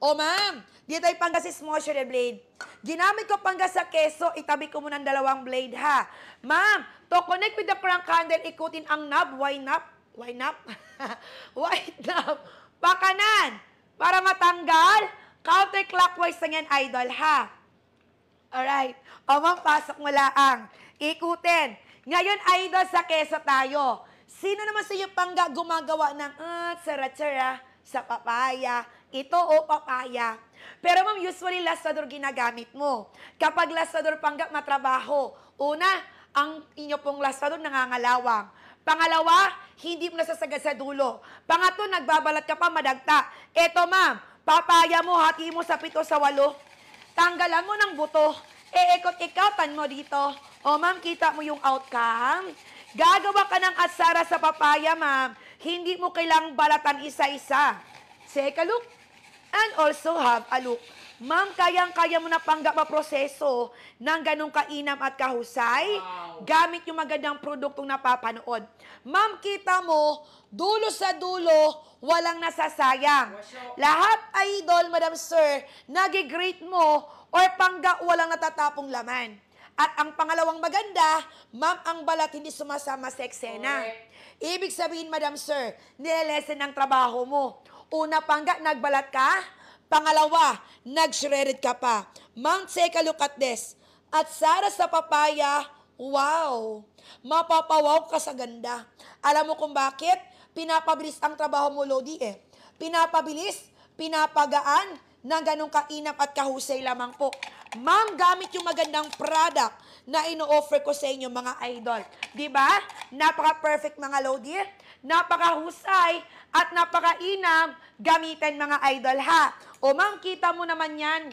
O ma'am, dito tayo pangga si small shoulder blade. Ginamit ko pangga sa keso, itabi ko muna ng dalawang blade ha. Ma'am, to connect with the crank handle, ikutin ang knob, why knob? Why knob? White knob. Pakanan. Para matanggal, counterclockwise na yan, idol ha. Alright. O ma'am, pasok mo laang. Ikutin. Ngayon, idol, sa keso tayo. Sino naman sa iyo pangga gumagawa ng tsara-tsara sa papaya? Ito o papaya. Pero ma'am, usually lasador ginagamit mo. Kapag lasador pangga, matrabaho. Una, ang inyo pong lasador nangangalawang. Pangalawa, hindi mo nasasagad sa dulo. Pangatlo, nagbabalat ka pa, madagta. Eto ma'am, papaya mo, hati mo sa 7 sa 8. Tanggalan mo ng buto. Ikot-ikotan mo dito. O ma'am, kita mo yung outcome? Gagawa ka ng atsara sa papaya, ma'am. Hindi mo kailangang balatan isa-isa. Take a look. And also have a look. Ma'am, kayang-kaya mo na pangga proseso ng ganong kainam at kahusay gamit yung magandang produktong napapanood. Ma'am, kita mo, dulo sa dulo, walang nasasayang. Lahat, idol, Madam Sir, nag-great mo or pangga walang natatapong laman. At ang pangalawang maganda, ma'am, ang balat hindi sumasama sa eksena. Ibig sabihin, Madam Sir, nilelesen ang trabaho mo. Una, pangga, nagbalat ka. Pangalawa, nag-shredded ka pa. Ma'am, take a look at this. At Sara sa papaya, wow! Mapapawaw ka sa ganda. Alam mo kung bakit? Pinapabilis ang trabaho mo, Lodi eh. Pinapabilis, pinapagaan ng ganong kainam at kahusay lamang po. Ma'am, gamit yung magandang product na ino-offer ko sa inyo, mga idol. Diba? Napaka-perfect, mga Lodi. Napakahusay at napakainam gamitin, mga idol, ha? O ma'am, kita mo naman yan.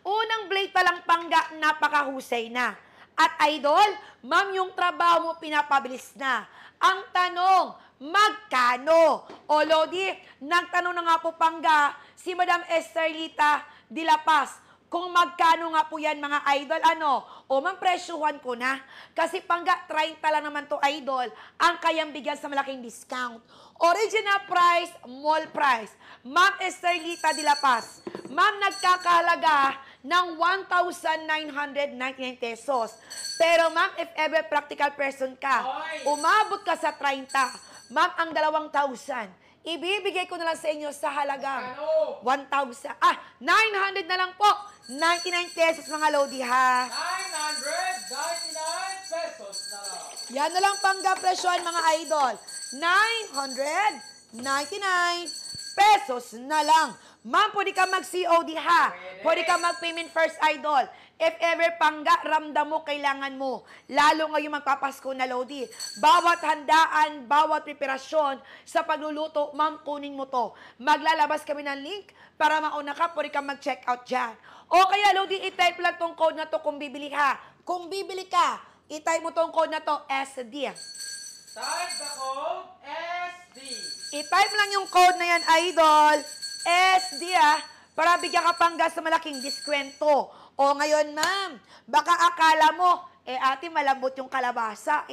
Unang blade pa lang pangga, napakahusay na. At idol, ma'am, yung trabaho mo pinapabilis na. Ang tanong, magkano? O Lodi, nagtanong na nga po pangga si Madam Estherlita de la Paz. Kung magkano nga po yan, mga idol, ano? O ma'am, presyuhan ko na. Kasi pangga, 30 lang naman to, idol, ang kayang bigyan sa malaking discount. Original price, mall price. Ma'am Estherlita de la Paz. Ma'am, nagkakahalaga ng 1,999 pesos. Pero ma'am, if ever practical person ka, umabot ka sa 30, ma'am, ang 2,000. Ibibigay ko na lang sa inyo sa halagang 1,000. 900 na lang po. 99 pesos, mga Lodi, ha? 999 pesos na lang. Yan na lang pangga presyohan, mga idol. 999 pesos na lang. Ma'am, pwede ka mag-COD, ha? Pwede ka mag-payment first, idol. If ever pangga, ramdam mo, kailangan mo. Lalo ngayong magpapasko na, Lodi. Bawat handaan, bawat preparasyon sa pagluluto, ma'am, kunin mo to. Maglalabas kami ng link para mauna ka, pwede ka mag-check out dyan. O kaya, Lodi, i-type lang tong code na to kung bibili ha. Kung bibili ka, i-type mo tong code na to, SD. Type the code SD. I-type lang yung code na yan, idol. SD, para bigyan ka pangga sa malaking diskwento. O ngayon, ma'am, baka akala mo, ate, malambot yung kalabasa,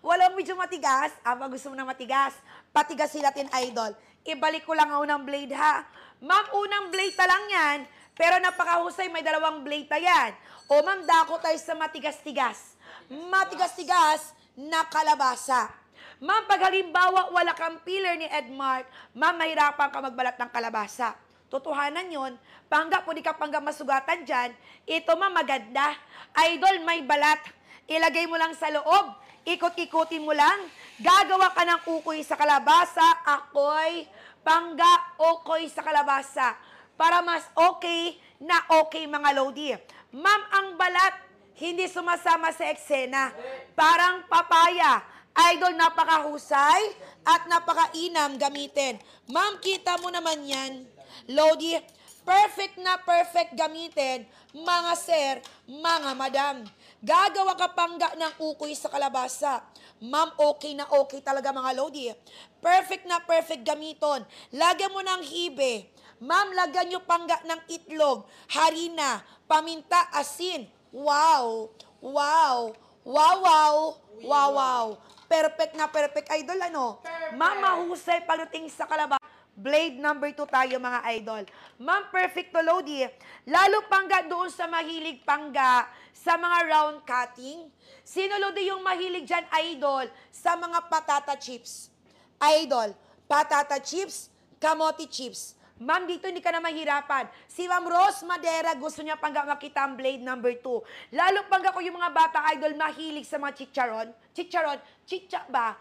walang medyo matigas. Ama, gusto mo na matigas. Patigas sila tin, idol. Ibalik ko lang ang unang blade, ha? Ma'am, unang blade pa lang yan, pero napakahusay, may 2 blade pa yan. O ma'am, dako tayo sa matigas-tigas. Matigas-tigas na kalabasa. Ma'am, pag halimbawa wala kang peeler ni Edmart, ma'am, mahirapan ka magbalat ng kalabasa. Totohanan yun. Pangga, pwede ka pangga masugatan dyan. Ito, ma'am, maganda. Idol, may balat. Ilagay mo lang sa loob. Ikot-ikutin mo lang. Gagawa ka ng ukoy sa kalabasa. Akoy, pangga, ukoy sa kalabasa. Para mas okay na okay, mga Lodi. Ma'am, ang balat, hindi sumasama sa eksena. Parang papaya. Idol, napakahusay at napakainam gamitin. Ma'am, kita mo naman yan. Lodi, perfect na perfect gamitin, mga sir, mga madam. Gagawa ka pangga ng ukoy sa kalabasa. Ma'am, okay na okay talaga, mga Lodi. Perfect na perfect gamiton. Lagyan mo ng hibe. Ma'am, lagyan nyo pangga ng itlog, harina, paminta, asin. Wow! Wow! Wow, wow! Wow, wow! Perfect na perfect, idol, ano? Ma'am, mahusay pagdating sa kalabasa. blade number 2 tayo mga idol. Ma'am, perfect to Lodi. Lalo pangga doon sa mahilig pangga sa mga round cutting. Sino Lodi yung mahilig dyan, idol, sa mga patata chips? Idol, patata chips, kamote chips. Ma'am, dito hindi ka na mahirapan. Si Ma'am Rose Madera, gusto niya pangga makita ang blade number 2. Lalo pangga ko yung mga bata idol mahilig sa mga chicharon. Chicharon, chicha ba?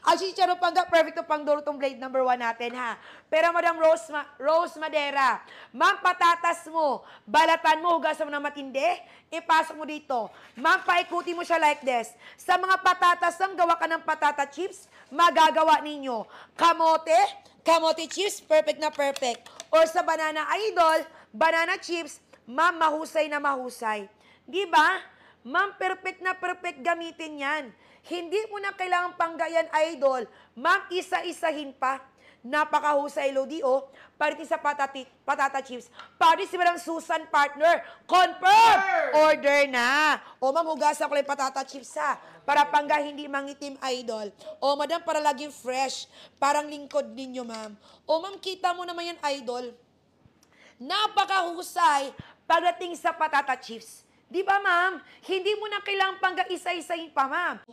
Ang chicharon pangga, perfect to pang duro tong blade number 1 natin ha. Pero Madam Rose Madera, ma'am, patatas mo, balatan mo, hugasan mo na matindi, ipasok mo dito. Ma'am, paikuti mo siya like this. Sa mga patatas ang gawa ka ng patata chips, magagawa ninyo kamote chips, perfect na perfect. Or sa banana idol, banana chips, ma'am, mahusay na mahusay. Di ba? Ma'am, perfect na perfect gamitin yan. Hindi mo na kailangan panggayan idol. Ma'am, isa-isahin pa. Napakahusay, Lodi, oh. Pati sa patata chips. Pati si Madam Susan, partner. Confirm! Order na. O, ma'am, hugasan ko lang patata chips, ha. Para pangga hindi mangitim, idol. O, madam, para laging fresh. Parang lingkod ninyo, ma'am. O, ma'am, kita mo naman yan, idol. Napakahusay pagdating sa patata chips. Di ba, ma'am? Hindi mo na kailangang pangga isa-isahin pa, ma'am.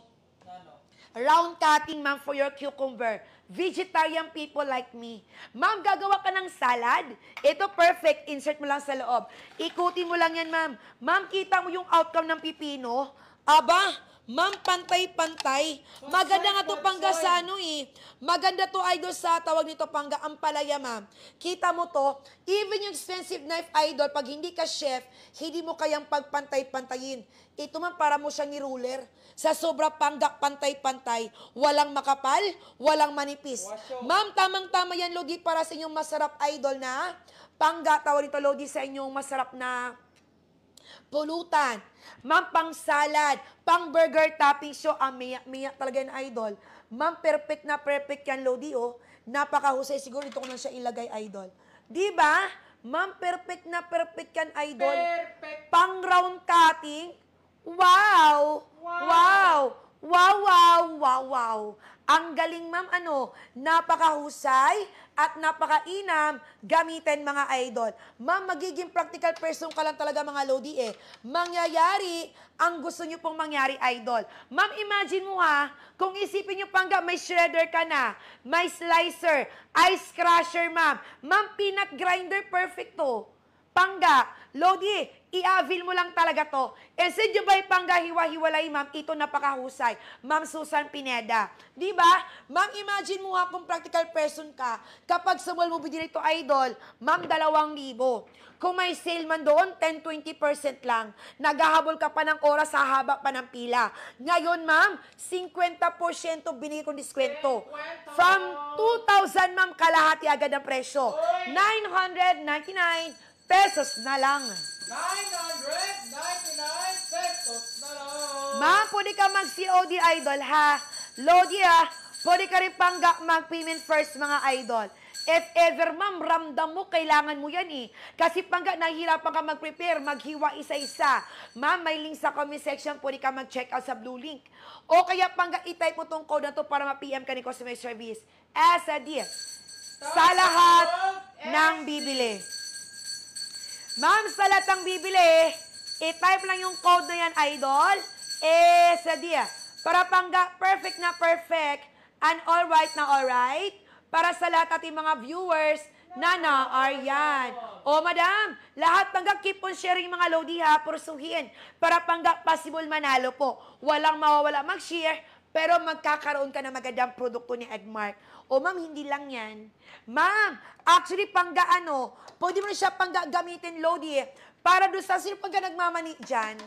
Round cutting, ma'am, for your cucumber. Vegetarian people like me. Ma'am, gagawa ka ng salad. Ito perfect. Insert mo lang sa loob. Ikutin mo lang yan, ma'am. Ma'am, kita mo yung outcome ng pipino? Aba, ma'am, pantay-pantay. Maganda nga to pangga sa ano eh. Maganda to idol sa tawag nito pangga ampalaya, ma'am. Kita mo to, even yung expensive knife idol, pag hindi ka chef, hindi mo kayang pagpantay-pantayin. Ito ma'am, para mo siyang ni-ruler. Sa sobra pangga, pantay-pantay. Walang makapal, walang manipis. Ma'am, tamang-tama yan, Lodi, para sa inyong masarap idol na pangga. Tawag nito, Lodi, sa inyong masarap na pulutan. Ma'am, pang salad, pang burger topping show, miyak talaga yung idol. Ma'am, perfect na perfect yan, Lodi, oh. Napakahusay. Siguro dito ko na siya ilagay, idol. Di ba? Ma'am, perfect na perfect yan, idol. Perfect. Pang round cutting. Wow! Wow! Wow, wow, wow, wow. Ang galing, ma'am, napakahusay at napakainam gamitin, mga idol. Ma'am, magiging practical person ka lang talaga, mga Lodi, eh. Mangyayari ang gusto nyo pong mangyari, idol. Ma'am, imagine mo, ha, kung isipin nyo pangga, may shredder ka na, may slicer, ice crusher, ma'am. Ma'am, peanut grinder, perfect to. Pangga, Lodi, i-avail mo lang talaga to. Instead yung ba'y pangga hiwa-hiwalay, ma'am, ito napakahusay. Ma'am Susan Pineda. Di ba? Ma'am, imagine mo ha kung practical person ka, kapag sa mall mo binili ito, idol, ma'am, 2,000. Kung may sale man doon, 10-20% lang. Naghahabol ka pa ng oras sa haba pa ng pila. Ngayon, ma'am, 50% binigay kong diskwento. From 2,000, ma'am, kalahati agad ang presyo. 999 pesos na lang. 999 pesos na lang. Ma'am, pwede ka mag-COD, idol, ha? Lodi, ha? Pwede ka rin pangga mag-payment first, mga idol. If ever, ma'am, ramdam mo, kailangan mo yan, eh. Kasi pangga, nahihirapan ka mag-prepare, maghiwa isa-isa. Ma'am, may link sa comment section, pwede ka mag-check out sa blue link. O kaya pangga, i-type mo tong code na to para ma-PM ka ni customer service. As a deal, sa lahat ng bibili. Ma'am, sa lahat ng bibili, i-type lang yung code na yan, idol. Sa dia. Para pangga, perfect na perfect, and alright na alright. Para sa lahat ating mga viewers na na-aryan. O, madam, lahat pangga, keep on sharing mga Lodi, ha, pursuhin. Para pangga, possible manalo po. Walang mawawala mag-share, pero magkakaroon ka na magandang produkto ni Edmark. O, ma'am, hindi lang yan. Ma'am, actually, pangga pwede mo na siya pangga gamitin, Lodi, para doon sa sino pangga nagmamani dyan.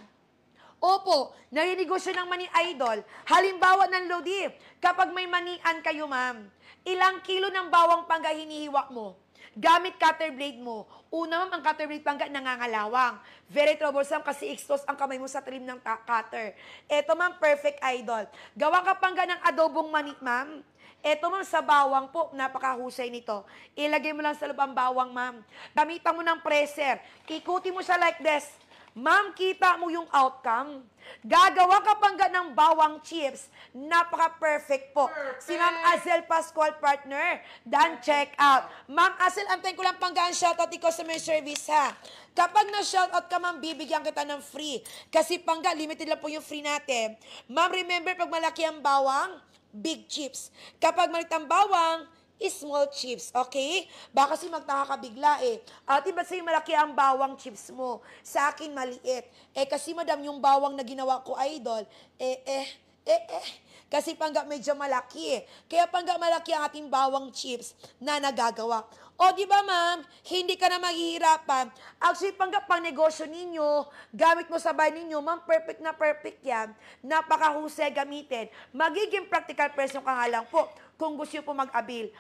Opo, naninegosyo ng mani, idol. Halimbawa ng Lodi, kapag may manian kayo, ma'am, ilang kilo ng bawang pangga hinihiwa mo? Gamit cutter blade mo. Una, ma'am, ang cutter blade pangga nangangalawang. Very troublesome kasi exposed ang kamay mo sa trim ng cutter. Eto, ma'am, perfect, idol. Gawa ka pangga ng adobong mani, ma'am. Eto, ma'am, sa bawang po, napakahusay nito. Ilagay mo lang sa loob ang bawang, ma'am. Gamitan mo ng presser. Ikuti mo siya like this. Ma'am, kita mo yung outcome. Gagawa ka pangga ng bawang chips. Napaka-perfect po. Perfect. Si Ma'am Azel Pascual, partner. Dan, check out. Ma'am Azel, antayin ko lang panggaan shoutout ni customer service, ha. Kapag na-shoutout ka, ma'am, bibigyan kita ng free. Kasi pangga, limited lang po yung free natin. Ma'am, remember, pag malaki ang bawang, big chips. Kapag maliit ang bawang, small chips, okay? Baka kasi magtaka ka bigla eh. Diba sa'yo malaki ang bawang chips mo? Sa akin maliit. Kasi madam, yung bawang na ginawa ko, idol, kasi pangga medyo malaki eh. Kaya pangga malaki ang ating bawang chips na nagagawa. O, di ba ma'am, hindi ka na maghihirapan. Actually, pangga pang negosyo ninyo, gamit mo sa bahay ninyo, ma'am, perfect na perfect yan. Napakahusay gamitin. Magiging practical person ka nga lang po kung gusto nyo po mag-avail.